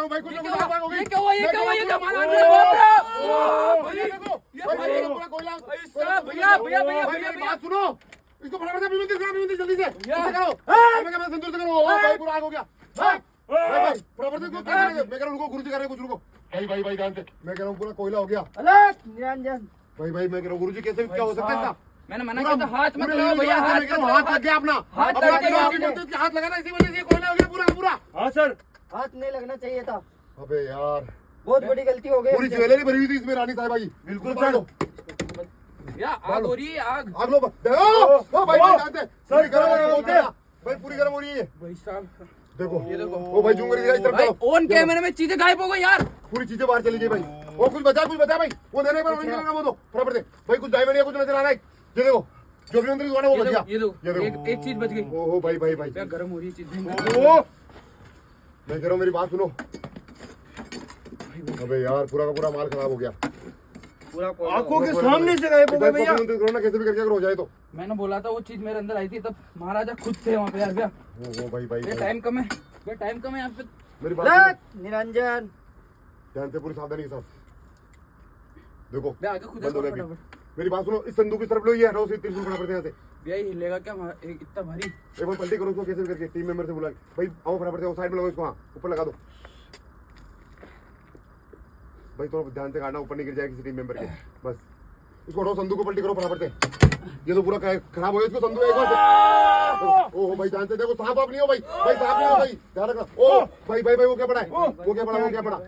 रहा हूँ भाई, कुछ ये क्या हुआ? ये क्या हुआ? ये क्या हुआ? ये क्या भैया भैया भैया भैया भैया सुनो, इसको फटाफट से अभिमन्यु जल्दी से संतूर से करो। भाई पूरा आग हो गया। भाई फटाफट से मैं कह रहा हूँ रुको, गुरुजी कर रहे हैं, कुछ रुको। भाई भाई जानते, मैं कह रहा हूँ पूरा कोयला हो गया। निरंजन भाई मैं कह रहा हूँ गुरुजी कैसे क्या हो सकता है इसका? मैंने मना किया था, हाथ मत लगाओ भैया, हाथ लग गया अपना, हाथ लगा ना, इसी वजह से कोयला हो गया पूरा। हाँ सर, हाथ नहीं लगना चाहिए था, अबे यार बहुत बड़ी गलती हो गई। पूरी ज्वेलरी भरी हुई थी इसमें रानी साहिबा की। बिल्कुल सर। भैया आग हो रही है, आग। आग लो भाई जानते सर, भाई पूरी गर्म हो रही है भाई साहब देखो। ये देखो। ओ भाई जूम कर दिखा इस तरफ भाई करो। ऑन कैमरे में चीजें गायब हो गई यार। पूरी चीजें बाहर चली गई भाई। वो कुछ बचा भाई, वो देने पर निकलना वो दो फटाफट से। भाई कुछ डायमंड या कुछ नजर आ रहा है, ये देखो जो भी अंदर दुकान है वो बच गया। ये देखो एक चीज बच गई। ओहो भाई क्या गर्म हो रही है चीज। ओ मैं कह रहा हूँ मेरी बात सुनो। अबे यार पूरा का पूरा माल खराब हो गया, आंखों के सामने से गायब हो गए भैया। करो ना कैसे भी करके अगर हो जाए तो। मैंने बोला था वो चीज मेरे अंदर आई थी, तब महाराजा खुद थे वहाँ पे यार। भैया ओ भाई टाइम कम है, टाइम कम है यहाँ पे। मेरी बात निरंजन ध्यान से, पूरी सावधानी के साथ देखो। भैया आगे खुद बंद हो गया फटाफट। अभी। मेरी बात सुनो, इस संदूक की तरफ लो, ये हटाओ से त्रिशूल फटाफट से यहाँ से। भैया ये हिलेगा क्या इतना भारी? एक बार पलटी करो उसको कैसे भी करके, टीम मेंबर से बुला के। भाई आओ फटाफट से, साइड में लगाओ इसको, हाँ ऊपर लगा दो भाई, थोड़ा ध्यान से काटना, ऊपर नहीं गिर जाए किसी टीम मेंबर के। बस इसको हटाओ, संदूक को पलटी करो फटाफट से। ये तो पूरा खराब हो गया, इसको संदूक एक बार। ओह भाई ध्यान से देखो, सांप आप नहीं हो भाई, सांप नहीं हो भाई, ध्यान रखना। ओ भाई वो क्या पड़ा है, वो क्या पड़ा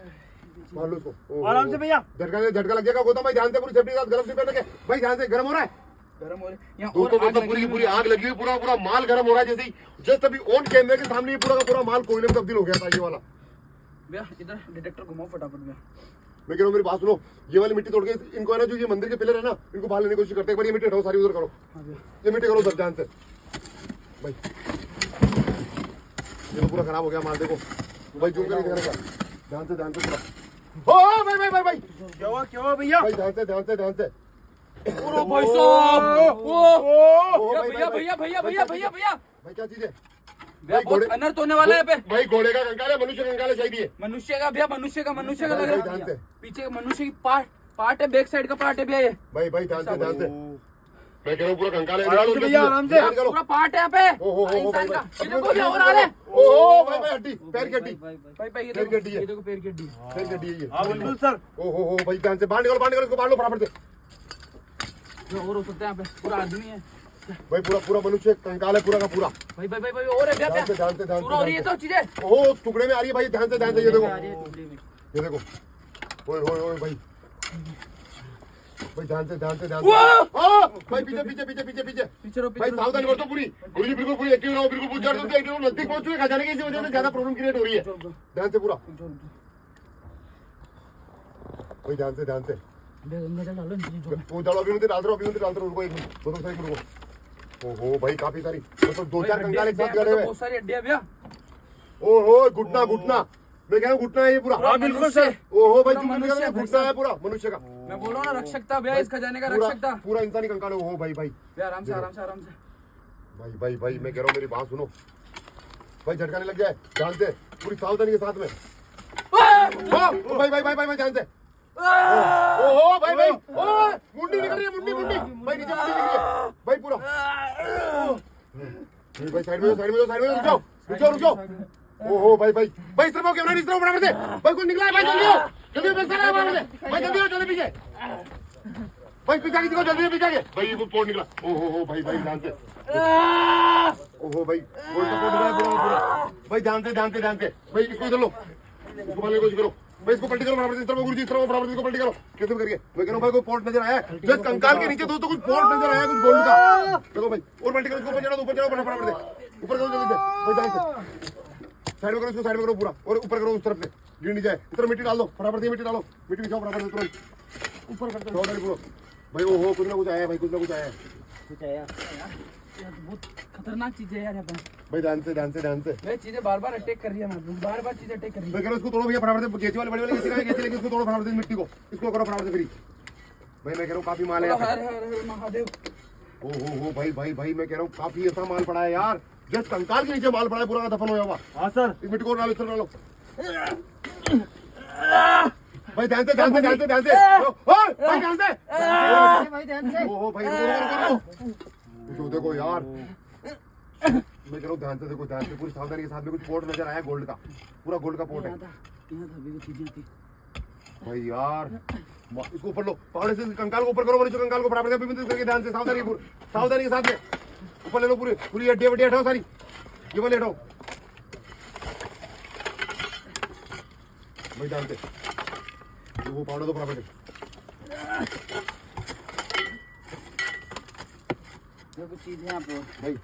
मार लो उसको आराम से भैया। झटका लग जाएगा गौतम भाई, ध्यान से पूरी सेफ्टी के साथ, गलत नहीं पहन के भाई, ध्यान से। गर्म हो रहा है गर्म हो रही है दोस्तों, मतलब पूरी की पूरी आग लगी हुई, पूरा माल गर्म हो रहा है। जैसे ही जस्ट अभी ऑन कैमरे के सामने पूरा का पूरा माल कोयले में तब्दील हो गया था ये वाला। भैया इधर डिटेक्टर घुमाओ फटाफट में। मैं कह रहा हूँ मेरी बात सुनो, ये वाली मिट्टी तोड़ के इनको है ना, जो ये मंदिर के पिलर है ना, इनको बाहर लेने की कोशिश करते हैं। एक बार ये मिट्टी हटाओ सारी, उधर करो, ये मिट्टी करो उधर, ध्यान से भाई। ये तो पूरा खराब हो गया माल, देखो भाई जूम करके दिखा रहा, ध्यान से पूरा। ओ भाई क्या हुआ भैया? भाई ध्यान से ओ भाई साहब, ओ भैया भाई क्या चीज है बहुत अनर्थ होने वाला है पे। भाई घोड़े का कंकाल है, मनुष्य का कंकाल है, चाहिए मनुष्य का भैया, मनुष्य का लग भाई, रहा ध्यान से। है। पीछे मनुष्य की पार्ट है, बैक साइड का पार्ट है भैया ये। भाई ध्यान से मैं कह रहा हूँ पूरा कंकाल है, आराम से भैया, आराम से। पूरा पार्ट है यहाँ पे ओहो इंसान का। भाई, ये देखो क्या हो रहा है। ओहो भाई हड्डी, पैर की हड्डी, भाई ये पैर की हड्डी है, देखो, ये देखो पैर की हड्डी। पैर की हड्डी है ये। हाँ बिल्कुल सर। ओहो भाई ध्यान से, बाहर निकलो इसको, बाहर लो फटाफट से। और हो सकता है यहाँ पे पूरा आदमी है भाई पूरा मनुष्य कंकाल है पूरा का पूरा। भाई और है भैया ध्यान से पूरा हो रही है तो चीजें। ओह टुकड़े में आ रही है भाई, ध्यान से ये देखो, ये देखो। ओए भाई ध्यान से भाई, पीछे भाई सावधानी बरतो पूरी। गुरुजी बिल्कुल एक्टिव रहो, बिल्कुल पूछ जाओ, एक्टिव नजदीक पहुंच चुके, खजाने की इसी वजह से ज्यादा प्रॉब्लम क्रिएट हो रही है। ध्यान से पूरा भाई, ध्यान से वो डालो, अभी डाल रहा हूँ, रुको एक मिनट, रुको। ओहो भाई काफी सारी, मतलब 2-4 कंकाल एक साथ गड़े हुए, बहुत सारी हड्डियां भैया। ओहो घुटना मैं कह रहा हूँ घुटना है ये पूरा। हाँ बिल्कुल सर। ओहो भाई घुटना है पूरा मनुष्य का। मैं बोल रहा हूँ ना, रक्षक था भैया इस खजाने का, रक्षक था पूरा इंसानी कंकाल है। ओहो भाई भैया आराम से भाई मैं कह रहा हूँ मेरी बात सुनो भाई, झटकाने लग जाए, ध्यान से पूरी सावधानी के साथ में। भाई ध्यान से। ओहो भाई मुंडी निकल रही है, मुंडी भाई, नीचे मुंडी निकल रही है भाई पूरा। भाई साइड में रुक जाओ। ओहो भाई इस तरफ कैमरा, इस तरफ फटाफट से भाई, कोई निकला है भाई, जल्दी बैक साइड है भाई, जल्दी पीछे भाई, पीछे किसी को जल्दी पीछे भाई, वो पोर्ट निकला। ओहो भाई ध्यान से। ओहो भाई पोर्ट निकला पूरा भाई, ध्यान से भाई, इसको इधर लो, इसको मारने की कोशिश करो भाई, इसको पलटी करो बराबर, इस तरफ गुरुजी, इस तरफ बराबर, इसको पलटी करो कैसे करके। मैं कह रहा हूँ भाई कोई पोर्ट नजर आया, जस्ट कंकाल के नीचे दोस्तों कुछ पोर्ट नजर आया, कुछ गोल्ड का। देखो भाई और पलटी करो, इसको ऊपर चढ़ाओ फटाफट से, ऊपर करो जल्दी से भाई, ध्यान से साइड में करो, इसको साइड में करो पूरा, और ऊपर करो उस तरफ से, गिर नहीं जाए। इस तरफ मिट्टी डाल दो फटाफट से, मिट्टी डालो, मिट्टी बिछाओ फटाफट से तुरंत ऊपर करते पूरा भाई। ओहो कुछ ना कुछ आया भाई, कुछ आया बहुत खतरनाक चीजें यार यहाँ पे भाई, ध्यान से भाई, चीजें बार अटैक कर रही है, बार चीजें अटैक कर रही है। मैं कह रहा हूँ इसको तोड़ो भैया फटाफट से, केची वाले बड़े वाले कैसे लेके इसको तोड़ो फटाफट से, मिट्टी को इसको करो फटाफट से फ्री भाई। मैं कह रहा हूँ काफी माल है हर महादेव। ओहो भाई मैं कह रहा हूँ काफी ऐसा माल पड़ा है यार, जस्ट कंकाल के नीचे माल पड़ा है पूरा दफन होया हुआ। हाँ सर। इस मिट्टी को डालो, इस तरफ डालो, भाई ध्यान से ध्यान से ध्यान से ध्यान से भाई ध्यान से भाई ध्यान से। ओहो भाई देखो देखो यार मैं कह रहा हूँ ध्यान से देखो, ध्यान से पूरी सावधानी के साथ में कुछ पोर्ट नजर आया गोल्ड का, पूरा गोल्ड का पोर्ट है भाई यार। इसको ऊपर लो, पहाड़ से कंकाल को ऊपर करो, नीचे कंकाल को बराबर करके ध्यान से सावधानी के साथ में ऊपर ले लो, पूरी पूरी हड्डियां वड्डियां हटाओ सारी, ये वाले हटाओ भाई ध्यान से, वो पहाड़ों तो बराबर कुछ चीज है यहाँ पे भाई।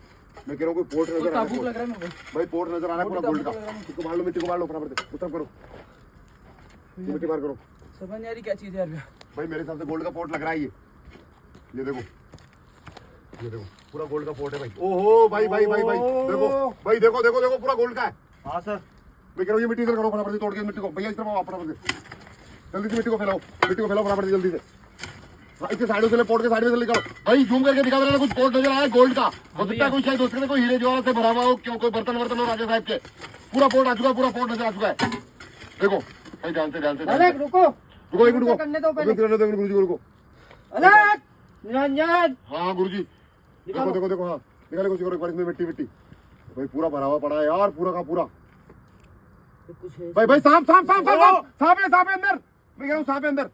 मैं कह रहा हूँ कोई पोर्ट नजर आ रहा लग रहा है मेरे है भाई, पोर्ट नजर आ रहा है पूरा गोल्ड का। इसको मार लो, मिट्टी को मार लो बराबर से, उत्तर करो, मिट्टी मार करो समझ नहीं आ रही क्या चीज है यार। भाई। मेरे हिसाब से गोल्ड का पोर्ट लग रहा है ये देखो, ये देखो पूरा गोल्ड का पोर्ट है भाई। ओहो भाई भाई भाई भाई देखो भाई, देखो देखो देखो पूरा गोल्ड का है। हाँ सर। मैं कह रहा हूँ ये मिट्टी इधर करो फटाफट से, तोड़ के मिट्टी को भैया इस तरफ आओ फटाफट से, जल्दी से मिट्टी को फैलाओ फटाफट से जल्दी से। हाँ, इसके साइडों से ले, पोर्ट के साइड में से निकालो भाई, जूम करके दिखा रहा है कुछ पोर्ट नजर आया गोल्ड का, हो सकता है कोई शायद उसके कोई हीरे जवाहरात से भरा हुआ हो, क्यों कोई बर्तन वर्तन हो राजा साहब के। पूरा पोर्ट आ चुका है, पूरा पोर्ट नजर आ चुका है देखो भाई। ध्यान से अलग रुको रुको एक मिनट रुको, करने दो पहले। गुरु जी को रुको। अलग निरंजन हाँ गुरु जी देखो देखो देखो, हाँ निकाले कोशिश करो एक बार, इसमें मिट्टी मिट्टी भाई पूरा भरा हुआ पड़ा है यार, पूरा का पूरा भाई। भाई सांप सांप सांप सांप सांप सांप है, सांप है अंदर, मैं कह रहा हूँ सांप है अंदर।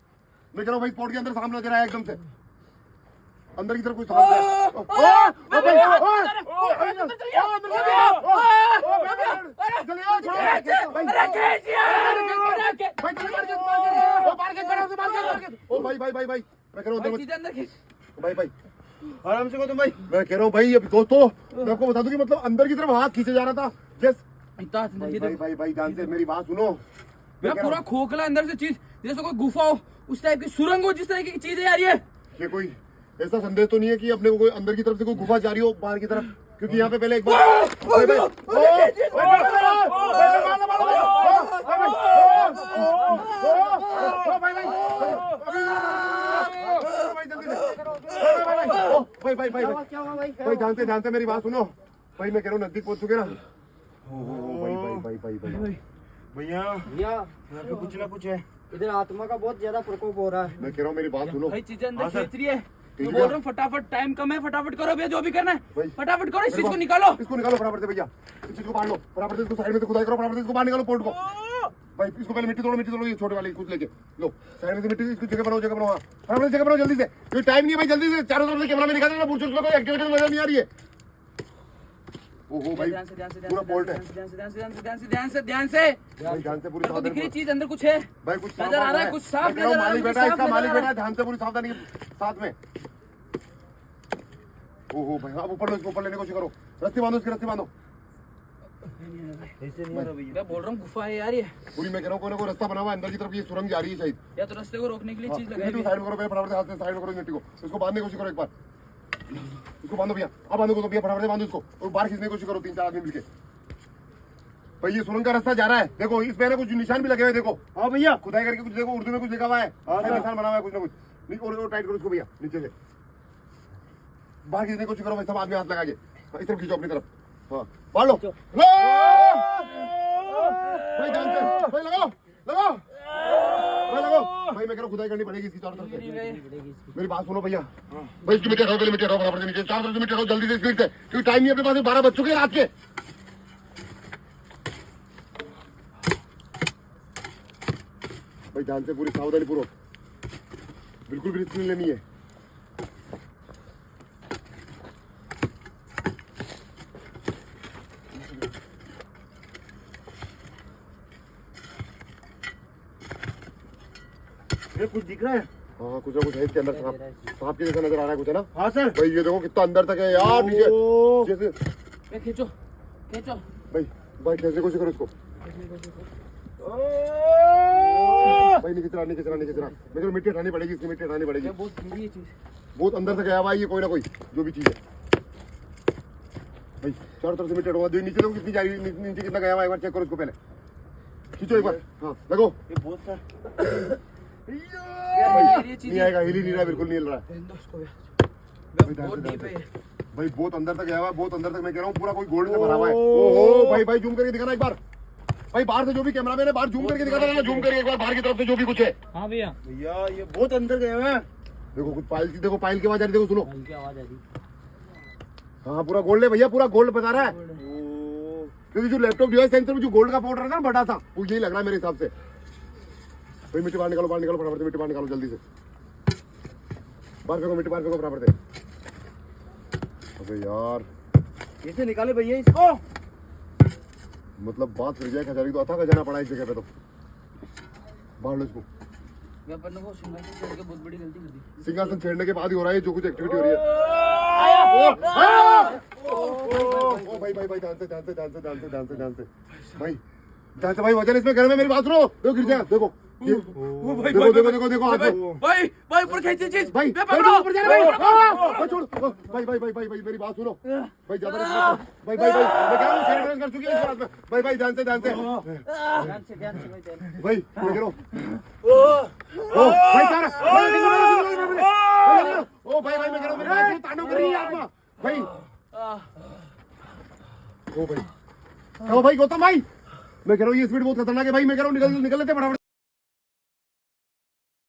मैं कह रहा हूँ भाई पोर्ट के अंदर सांप नजर आया एकदम से, अंदर की तरफ कोई सांप है। भाई भाई भाई भाई मैं कह रहा हूँ भाई भाई आराम से को तुम भाई। मैं कह रहा हूँ भाई अभी दोस्तों मैं आपको बता दूं कि मतलब अंदर की तरफ हाथ खींचे जा रहा था जस भाई भाई भाई भाई ध्यान से मेरी बात सुनो। मेरा पूरा खोखला अंदर से चीज, जैसे कोई गुफा हो उस टाइप की, सुरंग हो जिस तरह की चीज है यार ये कोई ऐसा संदेश तो नहीं है कि अपने को कोई अंदर की तरफ से कोई गुफा जा रही हो बाहर की तरफ, क्योंकि यहाँ पे पहले एक बार क्या हुआ भाई? भाई ध्यान से मेरी बात सुनो भाई। मैं कह रहा हूँ नजदीक पहुंच चुके ना भाई भाई भाई भाई भाई भैया भैया यहाँ पे कुछ ना कुछ है। इधर आत्मा का बहुत ज्यादा प्रकोप हो रहा है। मैं कह रहा हूँ मेरी बात सुनो भाई चीजें अंदर हाँ, सर। खींच रही है, ठीक तो है। बोल रहा हूँ फटाफट, टाइम कम है, फटाफट करो भैया जो भी करना है, भाई। फटाफट करो, इस चीज को निकालो। इसको निकालो फटाफट से भैया, इस चीज को बांध लो फटाफट से, इसको साइड में से खुदाई करो फटाफट से, इसको बाहर निकालो पोर्ट को भाई। इसको पहले मिट्टी तोड़ो, ये छोटे वाले कुछ लेके लो, साइड में से मिट्टी इसको जगह बनाओ हाँ फटाफट से जगह बनाओ जल्दी से, कोई टाइम नहीं है भाई, जल्दी से चारों तरफ से कैमरा में निकाल देना, पूछो उसको कोई एक्टिविटी नजर नहीं आ रही है। ओहो भाई ध्यान से, ध्यान से, पूरा पोर्ट है ध्यान से, ध्यान से, ध्यान से, ध्यान से, ध्यान से, ध्यान से। भाई, ध्यान से पूरी आपको दिख रही सावधानी चीज अंदर कुछ है भाई, कुछ नजर आ रहा है, कुछ साफ नजर आ रहा है, मालिक कुछ बैठा है, साफ इसका नजर मालिक आ बैठा रहा है, है। ध्यान से पूरी सावधानी के साथ में। ओहो भाई हाँ ऊपर लो, इसको ऊपर लेने की कोशिश करो, रस्सी बांधो, इसकी रस्सी बांधो ऐसे नहीं आ रहा भैया। मैं बोल रहा हूँ गुफा है यार ये, पूरी। मैं कह रहा हूँ कोई ना कोई रास्ता बना हुआ है अंदर की तरफ, ये सुरंग जा रही है शायद। या तो रास्ते को रोकने के लिए चीज लगाई मिट्टी हुई को साइड में करो भैया फटाफट से, हाथ से साइड में करो मिट्टी को, इसको बांधने की कोशिश करो एक बार, इसको बांधो भैया, अब बांधो को भैया फटाफट से बांधो इसको, और बाहर खींचने की कोशिश करो 3-4 आदमी मिलके। भाई ये सुरंग का रास्ता जा रहा है, देखो इस पे ना कुछ निशान भी लगे हुए, देखो हाँ भैया। खुदाई करके कुछ देखो, उर्दू में कुछ लिखा हुआ है, हाँ, सर। निशान बना हुआ है कुछ ना कुछ, और टाइट करो इसको भैया नीचे से, बाहर खींचने की कोशिश करो भाई, सब आदमी हाथ लगा के इस तरफ खींचो अपनी तरफ, हाँ बांध लो भाई, ध्यान से भाई, लगाओ लगाओ भाई, लगाओ भाई। मैं कह रहा हूँ खुदाई करनी पड़ेगी इसकी चारों तरफ से, मेरी बात सुनो भैया भाई, इसकी मिट्टी हटाओ, पहले मिट्टी हटाओ फटाफट से नीचे, चारों तरफ से मिट्टी हटाओ जल्दी से स्पीड से, क्योंकि टाइम नहीं है अपने पास, 12 बज चुके हैं रात के। भाई ध्यान से पूरी सावधानी पूर्वक, बिल्कुल भी रिस्क नहीं लेनी है। ये कुछ दिख रहा है। हाँ कुछ ना कुछ है इसके अंदर, सांप सांप के जैसा नजर आ रहा है कुछ है ना। हाँ सर। भाई ये देखो कितना अंदर तक है यार, नीचे जैसे ए, खींचो खींचो भाई भाई खींचने की कोशिश करो इसको भाई, नहीं खिंच रहा नहीं खिंच रहा नहीं खिंच रहा। मेरे को मिट्टी हटानी पड़ेगी, इसकी मिट्टी हटानी पड़ेगी, बहुत गहरी है चीज, बहुत अंदर तक गया भाई ये कोई ना कोई जो भी चीज है। भाई चारों तरफ से मिट्टी हटवा दो, नीचे देखो कितनी जा रही है, नीचे कितना गया हुआ है, एक बार चेक करो इसको पहले, खींचो एक बार, हाँ लगो ये बहुत सर। गहरी चीज नहीं आएगा, हिल ही नहीं रहा है, बिल्कुल नहीं हिल रहा है बहुत डीप है ये। भाई, बहुत अंदर तक गया हुआ है, बहुत अंदर तक। मैं कह रहा हूँ पूरा कोई गोल्ड से भरा हुआ है। ओहो भाई भाई जूम करके दिखाना एक बार, भाई बाहर से जो भी कैमरामैन है बाहर जूम करके दिखाता रहना, जूम करके एक बार बाहर की तरफ से जो भी कुछ है। हाँ भैया भैया ये बहुत अंदर गए हैं। देखो कुछ पायल की, देखो पायल की आवाज आ रही, देखो सुनो। की आवाज आ रही। हाँ पूरा गोल्ड है भैया, पूरा गोल्ड बता रहा है। ओ, क्योंकि जो लैपटॉप डिवाइस सेंसर में जो गोल्ड का पाउडर है ना बड़ा सा, वो यही लग रहा है मेरे हिसाब से। भाई मिट्टी बाहर निकालो, फटाफट से मिट्टी बाहर निकालो जल्दी से। बाहर फेंको मिट्टी, बाहर फेंको फटाफट से। अबे यार कैसे निकाले भैया इसको? मतलब बात फिर जाए, खजानी तो अथा खजाना पड़ा इस जगह पे। तो बाहर लो इसको। अपन ने वो सिंहासन छोड़ के बहुत बड़ी गलती कर दी। सिंहासन छेड़ने के बाद ही हो रहा है जो कुछ एक्टिविटी हो रही है। ओ भाई भाई भाई ध्यान से भाई वजन इसमें घर में, मेरी बात सुनो। देखो गिर जाए, देखो देखो हाथ में। भाई भाई ऊपर खींची चीज भाई पकड़ो। ऊपर जा रहा है भाई, छोड़ भाई मेरी बात सुनो भाई, ज्यादा भाई मैं कह रहा हूँ सैनिटाइज कर चुकी है इस बात में। भाई ध्यान से ध्यान से भाई ध्यान। भाई मैं कह रहा हूँ ओ भाई क्या ओ भाई मैं कह रहा हूँ मेरी बात सुनो, तांडव कर रही है आत्मा भाई। ओ भाई गौतम भाई मैं कह रहा हूँ ये स्पीड बहुत खतरनाक है भाई। मैं कह रहा हूँ निकल लेते फटाफट।